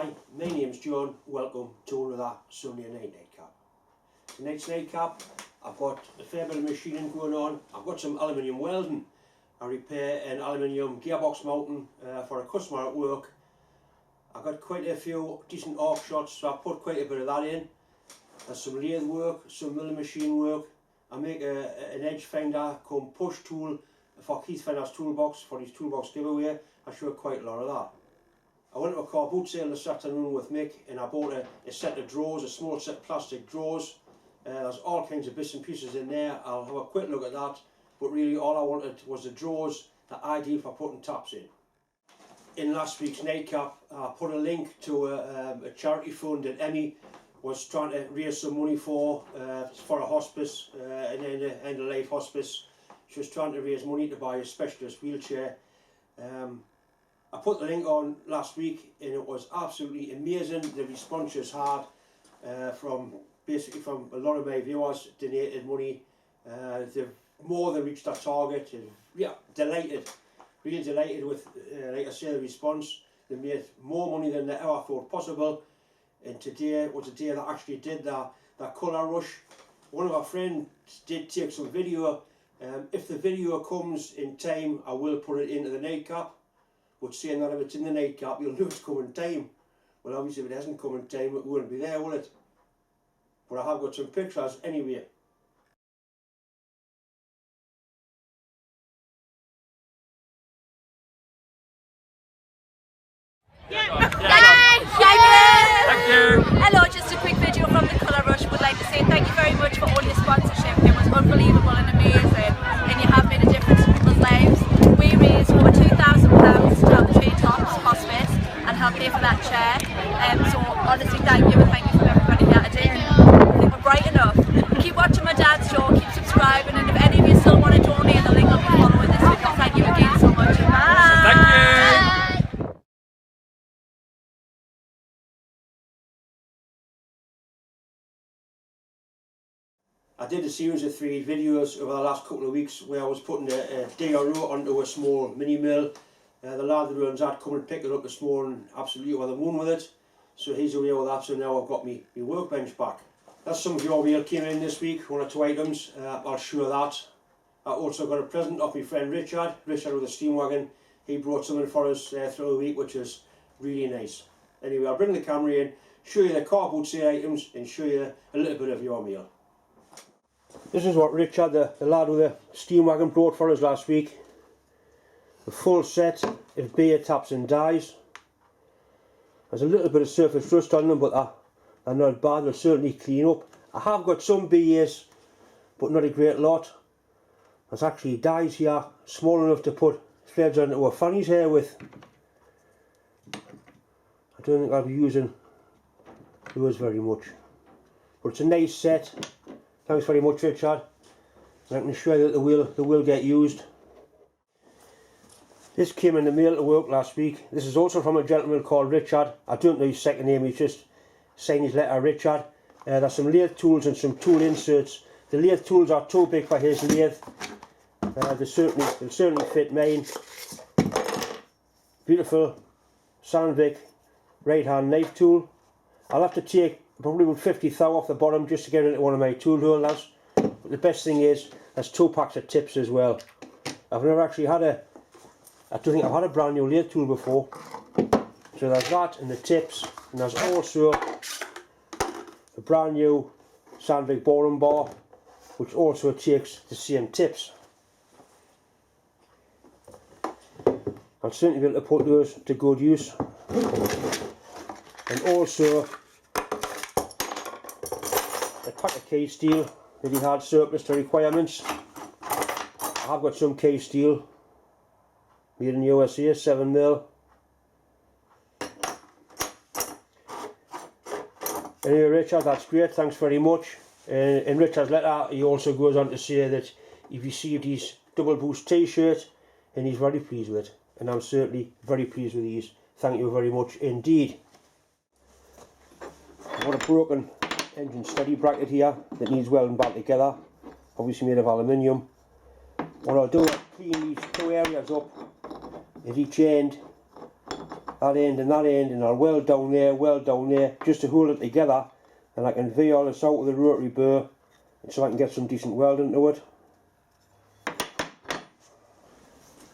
Hi, my name's John. Welcome to another Sunday night nightcap. Tonight's nightcap, I've got a fair bit of machining going on. I've got some aluminium welding. I repair an aluminium gearbox mounting for a customer at work. I've got quite a few decent arc shots, so I put quite a bit of that in. There's some lathe work, some milling machine work. I make an edge finder come push tool for Keith Fenner's toolbox, for his toolbox giveaway. I showed quite a lot of that. I went to a car boot sale this afternoon with Mick and I bought a set of drawers, a small set of plastic drawers. There's all kinds of bits and pieces in there. I'll have a quick look at that, but really all I wanted was the drawers that are ideal for putting taps in. In last week's nightcap, I put a link to a charity fund that Emmy was trying to raise some money for a hospice, an end-of-life hospice. She was trying to raise money to buy a specialist wheelchair. I put the link on last week and it was absolutely amazing the response she's had from a lot of my viewers. Donated money. They've more than reached their target. And, yeah, delighted, really delighted with, like I say, the response. They made more money than they ever thought possible. And today was the day that actually did that colour rush. One of our friends did take some video. If the video comes in time, I will put it into the nightcap. But saying that if it's in the nightcap, you'll know it's come in time. Well, obviously if it hasn't come in time, it won't be there, will it? But I have got some pictures anyway. Thank you. Hello, just a quick video from the Colour Rush. Would like to say thank you very much for all your sponsorship. It was unbelievable and amazing, and you have made a difference in people's lives. We raised over £2,000 to help the Treetops Hospice and help pay for that chair. So honestly, thank you, and thank you from everybody here today. I think we're bright enough. Keep watching my dad's show, keep subscribing, and if any of you still want to donate, the link will be following this video. Thank you again so much. Bye. Thank you. I did a series of 3 videos over the last couple of weeks where I was putting a DRO onto a small mini mill. The lad that runs that come and pick it up this morning, absolutely over the moon with it. So he's away with that, so now I've got my workbench back. That's some of your wheel came in this week, 1 or 2 items. I'll show that. I also got a present off my friend Richard with the steam wagon. He brought something for us through the week, which is really nice. Anyway, I'll bring the camera in, show you the car boot sale items and show you a little bit of your meal. This is what Richard, the lad with the steam wagon, brought for us last week. A full set of beer taps and dies. There's a little bit of surface rust on them, but they're not bad. They'll certainly clean up. I have got some BAs, but not a great lot. There's actually dies here, small enough to put threads onto a fanny's hair with. I don't think I'll be using those very much. But it's a nice set. Thanks very much, Richard. And I can assure you that they will get used. This came in the mail to work last week. This is also from a gentleman called Richard. I don't know his second name, he's just signed his letter, Richard. There's some lathe tools and some tool inserts. The lathe tools are too big for his lathe. They'll certainly fit mine. Beautiful Sandvik right hand knife tool. I'll have to take probably about 50 thou off the bottom just to get it into one of my tool holders. But the best thing is there's 2 packs of tips as well. I've never actually had I don't think I've had a brand new lathe tool before. So there's that and the tips, and there's also a brand new Sandvik boring bar which also takes the same tips. I'll certainly be able to put those to good use. And also a pack of case steel that he had surplus to requirements. I've got some case steel made in USA, 7mm. Anyway, Richard, that's great, thanks very much. In Richard's letter, he also goes on to say that he received his double boost t-shirt and he's very pleased with it. And I'm certainly very pleased with these. Thank you very much indeed. I've got a broken engine steady bracket here that needs welding back together, obviously made of aluminium. What I'll do is clean these 2 areas up at each end. that end and that end, and I'll weld down there, just to hold it together, and I can V all this out with the rotary burr, so I can get some decent welding to it.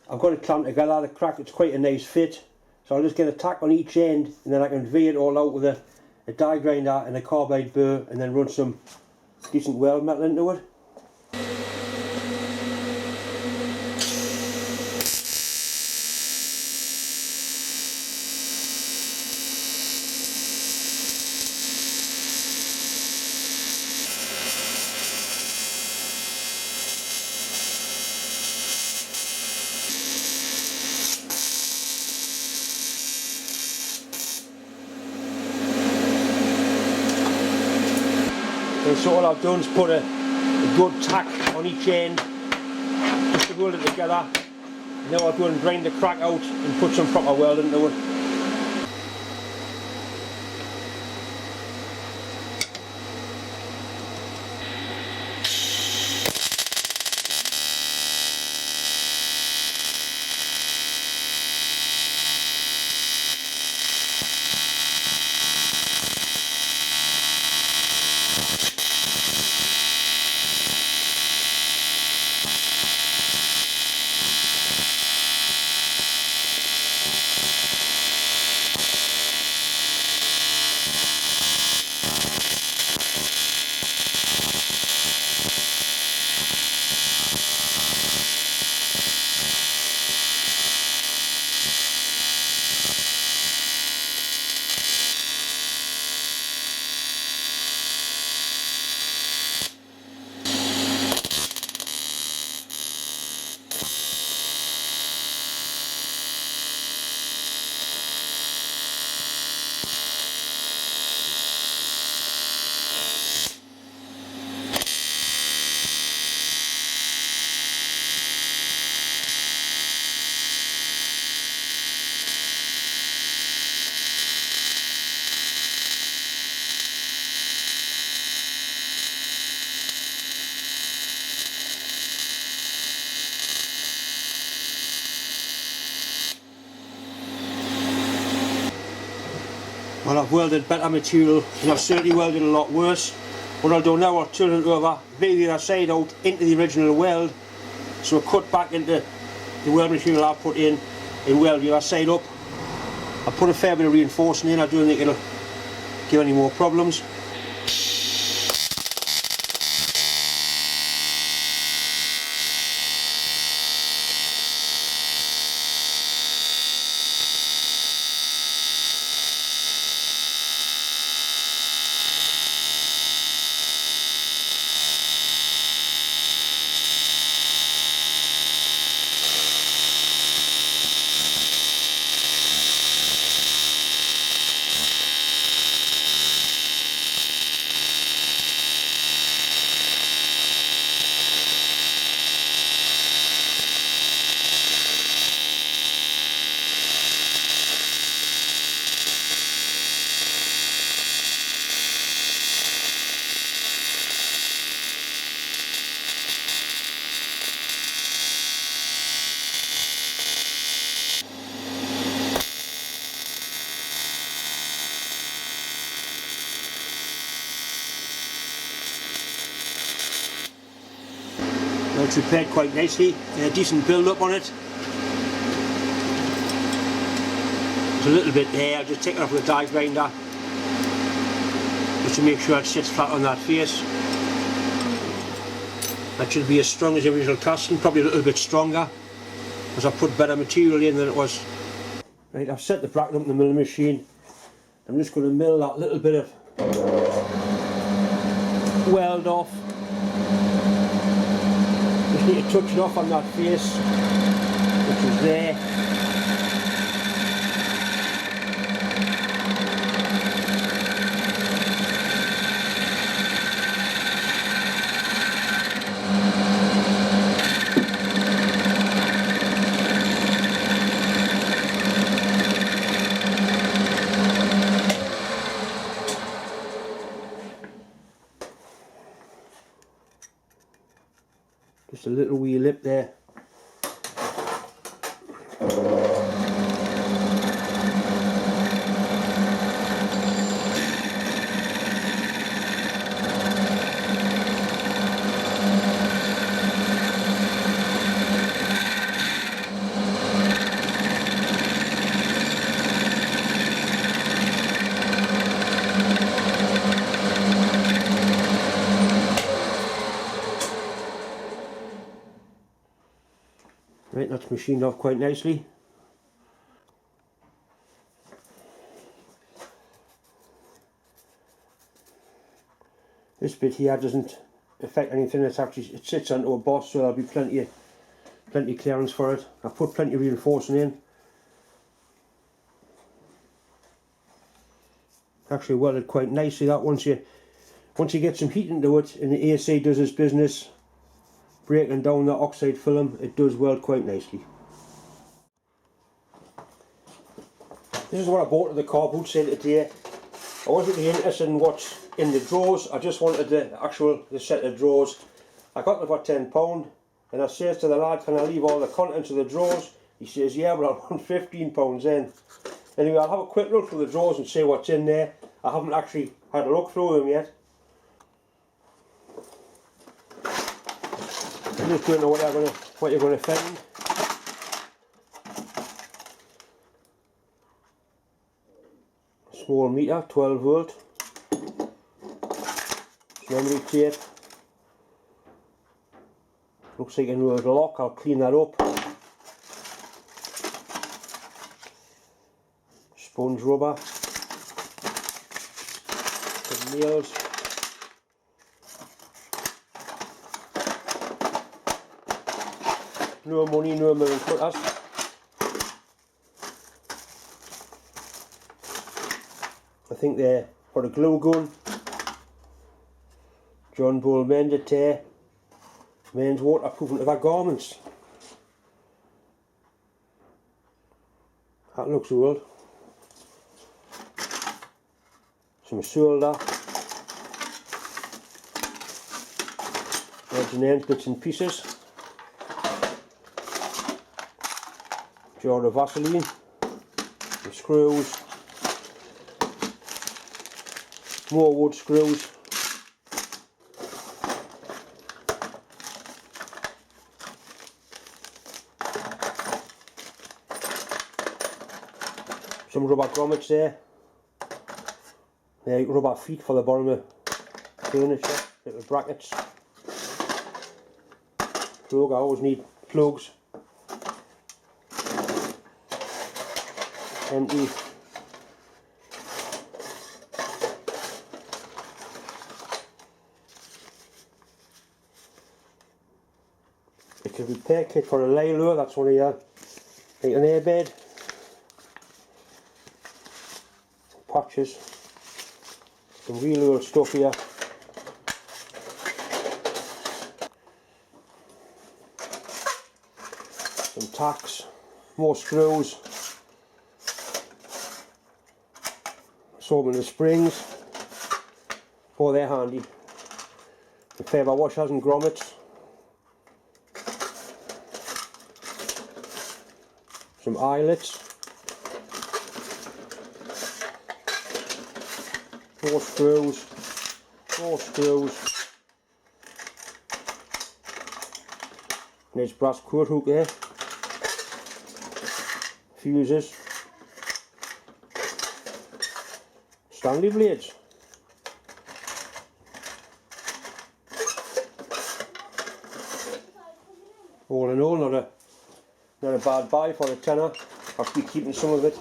I've got it clamped together, the crack, it's quite a nice fit, so I'll just get a tack on each end, and then I can V it all out with a die grinder and a carbide burr, and then run some decent weld metal into it. And so all I've done is put a good tack on each end just to hold it together. Now I'll go and grind the crack out and put some proper welding into it. Well, I've welded better material and I've certainly welded a lot worse. What I'll do now, I'll turn it over, V the other side out into the original weld, so I'll cut back into the weld material I put in and weld the other side up. I'll put a fair bit of reinforcing in, I don't think it'll give any more problems. It's repaired quite nicely, a decent build up on it. There's a little bit there, I'll just take it off with a die grinder just to make sure it sits flat on that face. That should be as strong as the original casting, probably a little bit stronger because I put better material in than it was. Right, I've set the bracket up in the milling machine. I'm just going to mill that little bit of weld off. Just need to touch it off on that face, which is there. Just a little wee lip there. that's machined off quite nicely. This bit here doesn't affect anything, it sits onto a boss, so there'll be plenty clearance for it. I've put plenty of reinforcing in. Actually welded quite nicely that once you get some heat into it and the AC does its business breaking down the oxide film, it does weld quite nicely. This is what I bought at the car boot sale today. I wasn't really interested in what's in the drawers, I just wanted the set of drawers. I got them for £10 and I says to the lad, can I leave all the contents of the drawers? He says, yeah, but I want £15 in. Anyway, I'll have a quick look through the drawers and see what's in there. I haven't actually had a look through them yet. I just don't know what you're going to find. Small meter, 12 volt. Memory tape. Looks like a little lock, I'll clean that up. Sponge rubber. Some nails. No money, no milling cutters. I think they're for a glue gun. John Bull mended tear. Men's waterproofing of our garments. That looks old. Some solder. Odds and ends, bits and pieces. Jar of Vaseline. Some screws. More wood screws. Some rubber grommets there. Rubber feet for the bottom of furniture, little brackets. Plug, I always need plugs. Empty. It's a repair kit for a Lilo, that's one of your, like an airbed. Patches, some real old stuff here. Some tacks, more screws, assortment of springs. Oh, they're handy. The paper washers and grommets. Some eyelets. More screws, more screws. There's brass cord hook there. Fuses. Stanley blades. All in all, not a bad buy for a tenner. I'll be keeping some of it.